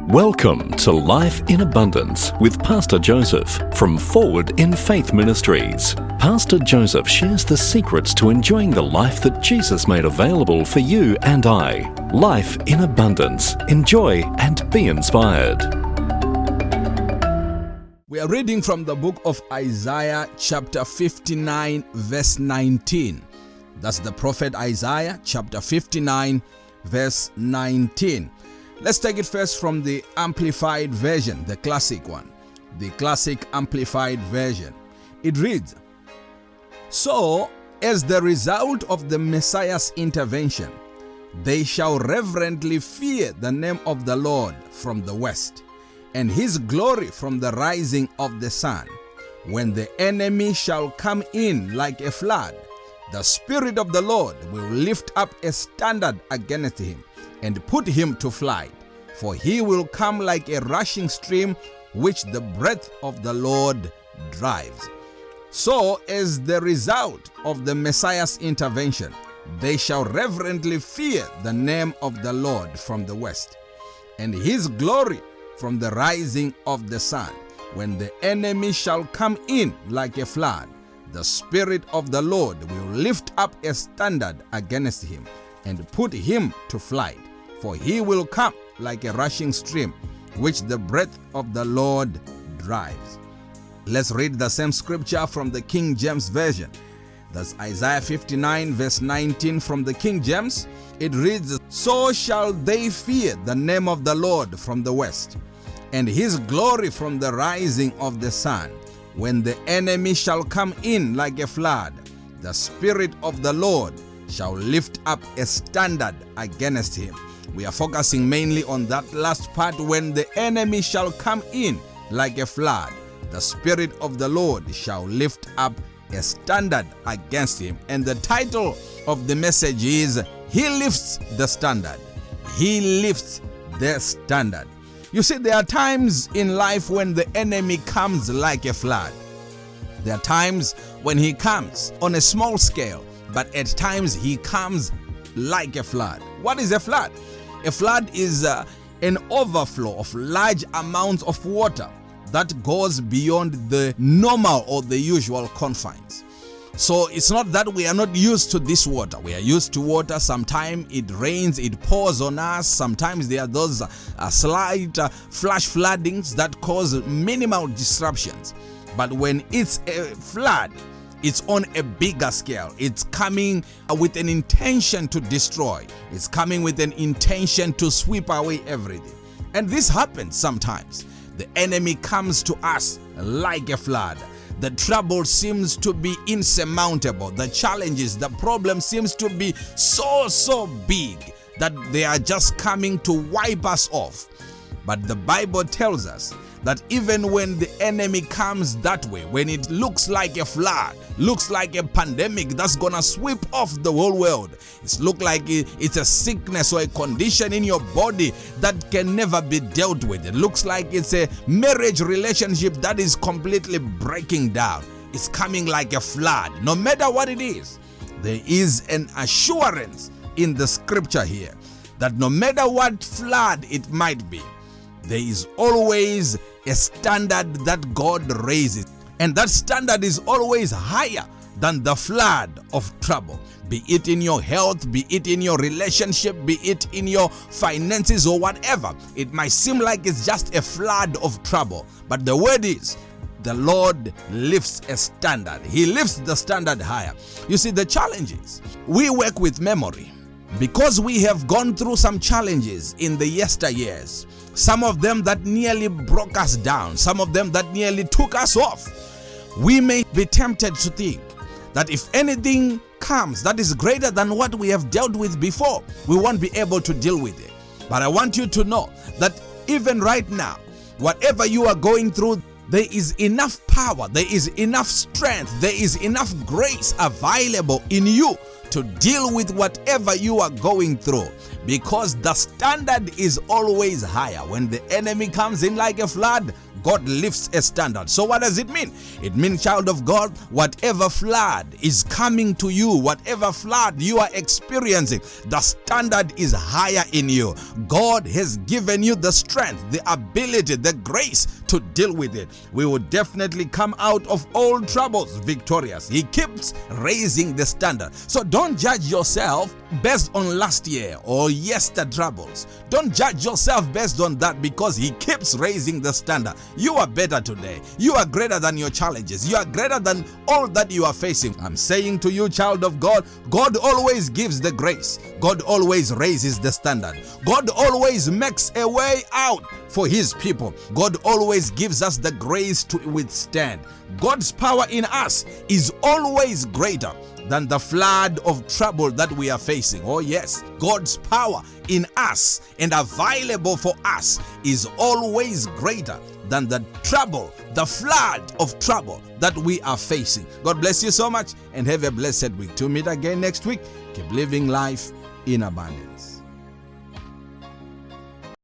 Welcome to Life in Abundance with Pastor Joseph from Forward in Faith Ministries. Pastor Joseph shares the secrets to enjoying the life that Jesus made available for you and I. Life in Abundance. Enjoy and be inspired. We are reading from the book of Isaiah chapter 59 verse 19. That's the prophet Isaiah chapter 59 verse 19. Let's take it first from the Amplified Version, the classic one. The classic Amplified Version. It reads, "So, as the result of the Messiah's intervention, they shall reverently fear the name of the Lord from the west, and his glory from the rising of the sun. When the enemy shall come in like a flood, the Spirit of the Lord will lift up a standard against him, and put him to flight. For he will come like a rushing stream, which the breath of the Lord drives." So, as the result of the Messiah's intervention, they shall reverently fear the name of the Lord from the west, and his glory from the rising of the sun. When the enemy shall come in like a flood, the Spirit of the Lord will lift up a standard against him, and put him to flight. For he will come like a rushing stream, which the breath of the Lord drives. Let's read the same scripture from the King James Version. That's Isaiah 59 verse 19 from the King James. It reads, "So shall they fear the name of the Lord from the west, and his glory from the rising of the sun. When the enemy shall come in like a flood, the Spirit of the Lord shall lift up a standard against him." We are focusing mainly on that last part, when the enemy shall come in like a flood, the Spirit of the Lord shall lift up a standard against him. And the title of the message is, He Lifts the Standard. He lifts the standard. You see, there are times in life when the enemy comes like a flood. There are times when he comes on a small scale, but at times he comes like a flood. What is a flood? A flood is an overflow of large amounts of water that goes beyond the normal or the usual confines. So it's not that we are not used to this water. We are used to water. Sometimes it rains, it pours on us. Sometimes there are those slight flash floodings that cause minimal disruptions. But when it's a flood, it's on a bigger scale. It's coming with an intention to destroy. It's coming with an intention to sweep away everything. And this happens sometimes. The enemy comes to us like a flood. The trouble seems to be insurmountable. The challenges, the problem seems to be so big that they are just coming to wipe us off. But the Bible tells us that even when the enemy comes that way, when it looks like a flood, looks like a pandemic that's gonna sweep off the whole world, it looks like it's a sickness or a condition in your body that can never be dealt with. It looks like it's a marriage relationship that is completely breaking down. It's coming like a flood. No matter what it is, there is an assurance in the scripture here that no matter what flood it might be, there is always a standard that God raises. And that standard is always higher than the flood of trouble. Be it in your health, be it in your relationship, be it in your finances or whatever. It might seem like it's just a flood of trouble. But the word is, the Lord lifts a standard. He lifts the standard higher. You see, the challenge is, we work with memory. Because we have gone through some challenges in the yesteryears, some of them that nearly broke us down, some of them that nearly took us off, we may be tempted to think that if anything comes that is greater than what we have dealt with before, we won't be able to deal with it. But I want you to know that even right now, whatever you are going through, there is enough power, there is enough strength, there is enough grace available in you to deal with whatever you are going through, because the standard is always higher. When the enemy comes in like a flood, God lifts a standard. So what does it mean? It means, child of God, whatever flood is coming to you, whatever flood you are experiencing, the standard is higher in you. God has given you the strength, the ability, the grace to deal with it. We will definitely come out of all troubles victorious. He keeps raising the standard. So don't judge yourself based on last year or yester troubles. Don't judge yourself based on that, because He keeps raising the standard. You are better today. You are greater than your challenges. You are greater than all that you are facing. I'm saying to you, child of God, God always gives the grace. God always raises the standard. God always makes a way out for His people. God always gives us the grace to withstand. God's power in us is always greater than the flood of trouble that we are facing. Oh yes, God's power in us and available for us is always greater than the trouble, the flood of trouble that we are facing. God bless you so much and have a blessed week. To meet again next week, keep living life in abundance.